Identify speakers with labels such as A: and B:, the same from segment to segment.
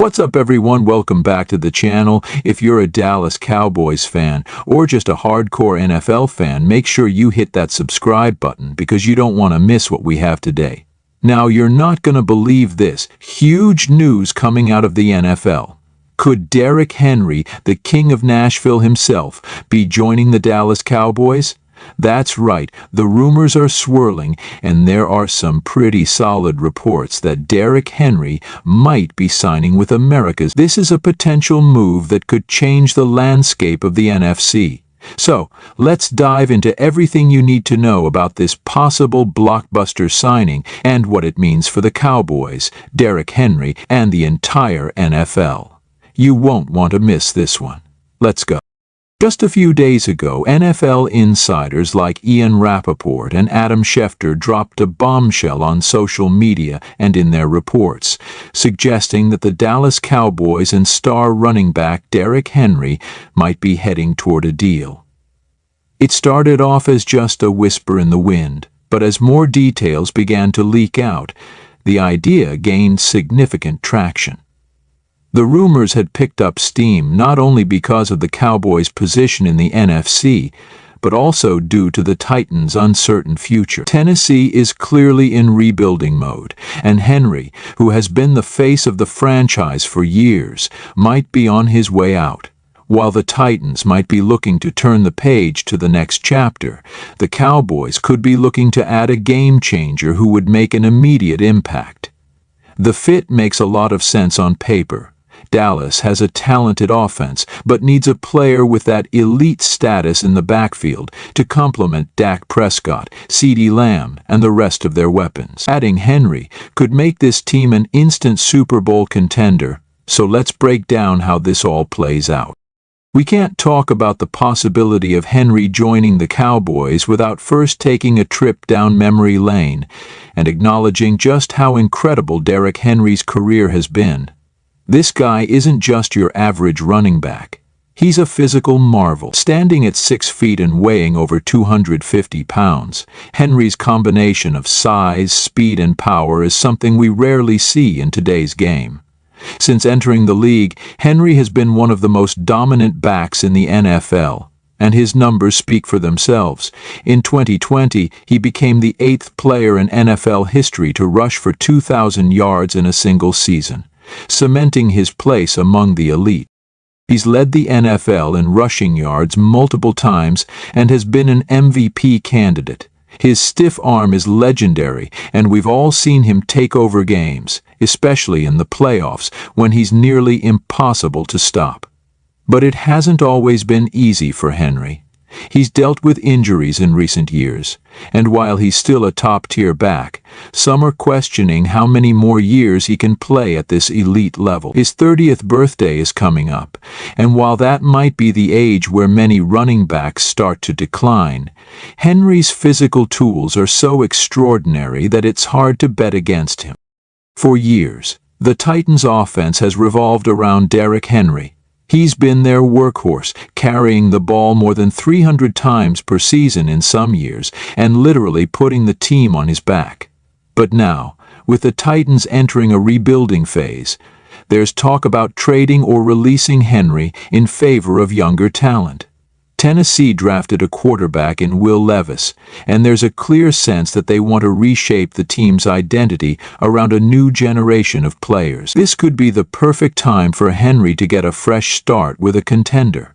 A: What's up, everyone? Welcome back to the channel. If you're a Dallas Cowboys fan or just a hardcore NFL fan, make sure you hit that subscribe button because you don't want to miss what we have today. Now, you're not going to believe this. Huge news coming out of the NFL. Could Derrick Henry, the king of Nashville himself, be joining the Dallas Cowboys? That's right, the rumors are swirling, and there are some pretty solid reports that Derrick Henry might be signing with America's. This is a potential move that could change the landscape of the NFC. So, let's dive into everything you need to know about this possible blockbuster signing and what it means for the Cowboys, Derrick Henry, and the entire NFL. You won't want to miss this one. Let's go. Just a few days ago, NFL insiders like Ian Rappaport and Adam Schefter dropped a bombshell on social media and in their reports, suggesting that the Dallas Cowboys and star running back Derrick Henry might be heading toward a deal. It started off as just a whisper in the wind, but as more details began to leak out, the idea gained significant traction. The rumors had picked up steam not only because of the Cowboys' position in the NFC, but also due to the Titans' uncertain future. Tennessee is clearly in rebuilding mode, and Henry, who has been the face of the franchise for years, might be on his way out. While the Titans might be looking to turn the page to the next chapter, the Cowboys could be looking to add a game-changer who would make an immediate impact. The fit makes a lot of sense on paper. Dallas has a talented offense, but needs a player with that elite status in the backfield to complement Dak Prescott, CeeDee Lamb, and the rest of their weapons. Adding Henry could make this team an instant Super Bowl contender, so let's break down how this all plays out. We can't talk about the possibility of Henry joining the Cowboys without first taking a trip down memory lane and acknowledging just how incredible Derrick Henry's career has been. This guy isn't just your average running back. He's a physical marvel. Standing at 6 feet and weighing over 250 pounds, Henry's combination of size, speed, and power is something we rarely see in today's game. Since entering the league, Henry has been one of the most dominant backs in the NFL, and his numbers speak for themselves. In 2020, he became the 8th player in NFL history to rush for 2,000 yards in a single season, cementing his place among the elite. He's led the NFL in rushing yards multiple times and has been an MVP candidate. His stiff arm is legendary, and we've all seen him take over games, especially in the playoffs, when he's nearly impossible to stop. But it hasn't always been easy for Henry. He's dealt with injuries in recent years, and while he's still a top-tier back, some are questioning how many more years he can play at this elite level. His 30th birthday is coming up, and while that might be the age where many running backs start to decline, Henry's physical tools are so extraordinary that it's hard to bet against him. For years, the Titans' offense has revolved around Derrick Henry. He's been their workhorse, carrying the ball more than 300 times per season in some years, and literally putting the team on his back. But now, with the Titans entering a rebuilding phase, there's talk about trading or releasing Henry in favor of younger talent. Tennessee drafted a quarterback in Will Levis, and there's a clear sense that they want to reshape the team's identity around a new generation of players. This could be the perfect time for Henry to get a fresh start with a contender.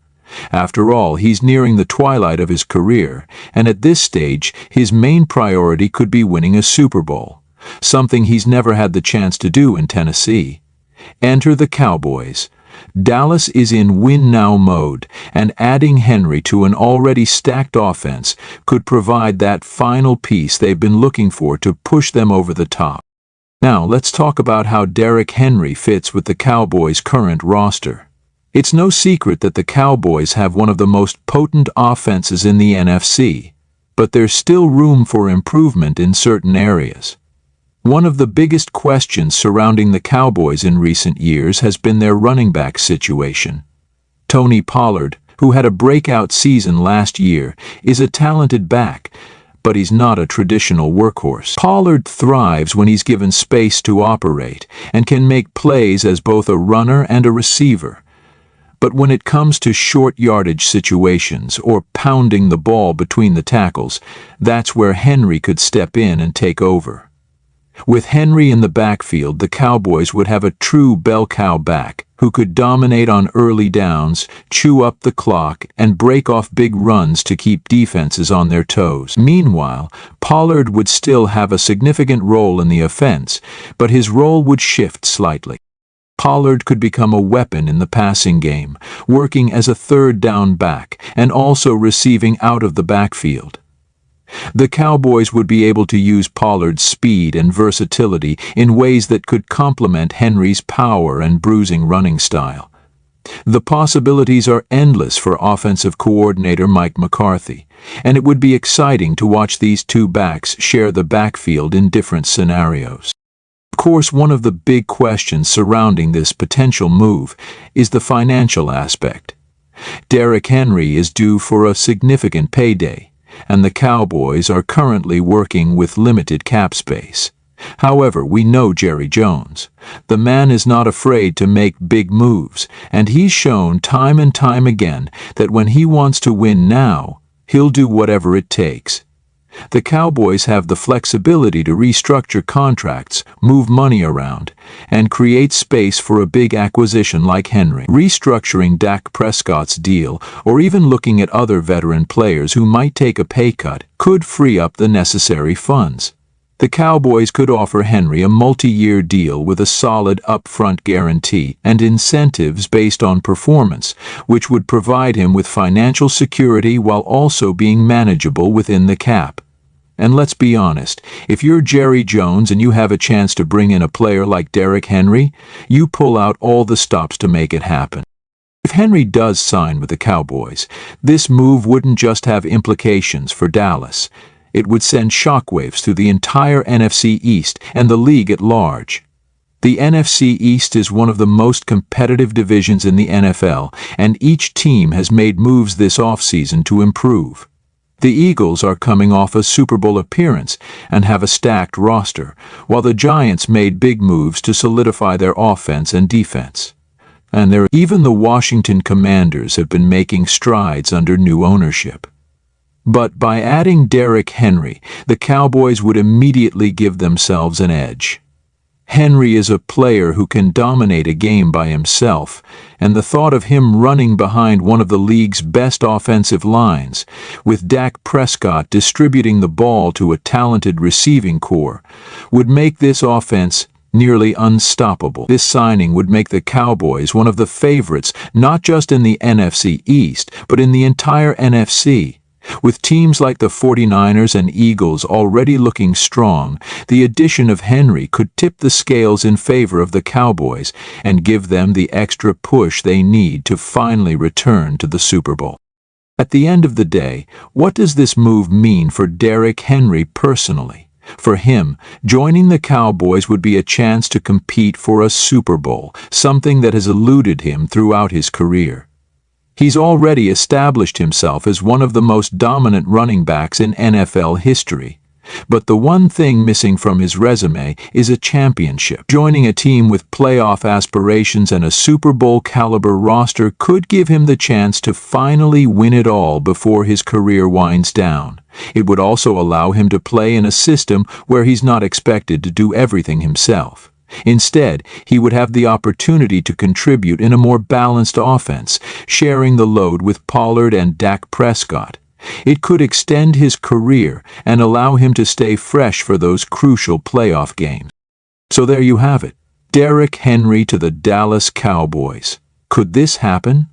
A: After all, he's nearing the twilight of his career, and at this stage, his main priority could be winning a Super Bowl, something he's never had the chance to do in Tennessee. Enter the Cowboys. Dallas is in win-now mode, and adding Henry to an already stacked offense could provide that final piece they've been looking for to push them over the top. Now, let's talk about how Derrick Henry fits with the Cowboys' current roster. It's no secret that the Cowboys have one of the most potent offenses in the NFC, but there's still room for improvement in certain areas. One of the biggest questions surrounding the Cowboys in recent years has been their running back situation. Tony Pollard, who had a breakout season last year, is a talented back, but he's not a traditional workhorse. Pollard thrives when he's given space to operate and can make plays as both a runner and a receiver. But when it comes to short yardage situations or pounding the ball between the tackles, that's where Henry could step in and take over. With Henry in the backfield, the Cowboys would have a true bell cow back who could dominate on early downs, chew up the clock, and break off big runs to keep defenses on their toes. Meanwhile, Pollard would still have a significant role in the offense, but his role would shift slightly. Pollard could become a weapon in the passing game, working as a third down back and also receiving out of the backfield. The Cowboys would be able to use Pollard's speed and versatility in ways that could complement Henry's power and bruising running style. The possibilities are endless for offensive coordinator Mike McCarthy, and it would be exciting to watch these two backs share the backfield in different scenarios. Of course, one of the big questions surrounding this potential move is the financial aspect. Derrick Henry is due for a significant payday, and the Cowboys are currently working with limited cap space. However, we know Jerry Jones. The man is not afraid to make big moves, and he's shown time and time again that when he wants to win now, he'll do whatever it takes. The Cowboys have the flexibility to restructure contracts, move money around, and create space for a big acquisition like Henry. Restructuring Dak Prescott's deal, or even looking at other veteran players who might take a pay cut, could free up the necessary funds. The Cowboys could offer Henry a multi-year deal with a solid upfront guarantee and incentives based on performance, which would provide him with financial security while also being manageable within the cap. And let's be honest, if you're Jerry Jones and you have a chance to bring in a player like Derrick Henry, you pull out all the stops to make it happen. If Henry does sign with the Cowboys, this move wouldn't just have implications for Dallas. It would send shockwaves through the entire NFC East and the league at large. The NFC East is one of the most competitive divisions in the NFL, and each team has made moves this offseason to improve. The Eagles are coming off a Super Bowl appearance and have a stacked roster, while the Giants made big moves to solidify their offense and defense. And even the Washington Commanders have been making strides under new ownership. But by adding Derrick Henry, the Cowboys would immediately give themselves an edge. Henry is a player who can dominate a game by himself, and the thought of him running behind one of the league's best offensive lines, with Dak Prescott distributing the ball to a talented receiving corps, would make this offense nearly unstoppable. This signing would make the Cowboys one of the favorites not just in the NFC East, but in the entire NFC. With teams like the 49ers and Eagles already looking strong, the addition of Henry could tip the scales in favor of the Cowboys and give them the extra push they need to finally return to the Super Bowl. At the end of the day, what does this move mean for Derrick Henry personally? For him, joining the Cowboys would be a chance to compete for a Super Bowl, something that has eluded him throughout his career. He's already established himself as one of the most dominant running backs in NFL history. But the one thing missing from his resume is a championship. Joining a team with playoff aspirations and a Super Bowl caliber roster could give him the chance to finally win it all before his career winds down. It would also allow him to play in a system where he's not expected to do everything himself. Instead, he would have the opportunity to contribute in a more balanced offense, sharing the load with Pollard and Dak Prescott. It could extend his career and allow him to stay fresh for those crucial playoff games. So there you have it. Derrick Henry to the Dallas Cowboys. Could this happen?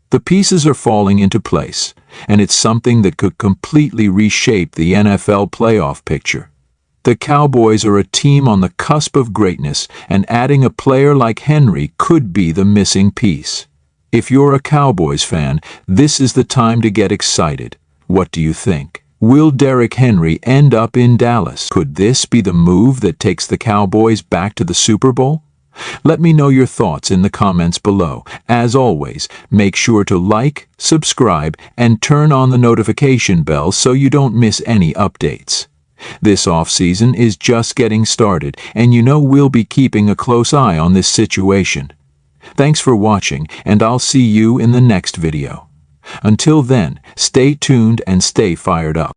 A: The pieces are falling into place, and it's something that could completely reshape the NFL playoff picture. The Cowboys are a team on the cusp of greatness, and adding a player like Henry could be the missing piece. If you're a Cowboys fan, this is the time to get excited. What do you think? Will Derrick Henry end up in Dallas? Could this be the move that takes the Cowboys back to the Super Bowl? Let me know your thoughts in the comments below. As always, make sure to like, subscribe, and turn on the notification bell so you don't miss any updates. This off-season is just getting started, and you know we'll be keeping a close eye on this situation. Thanks for watching, and I'll see you in the next video. Until then, stay tuned and stay fired up.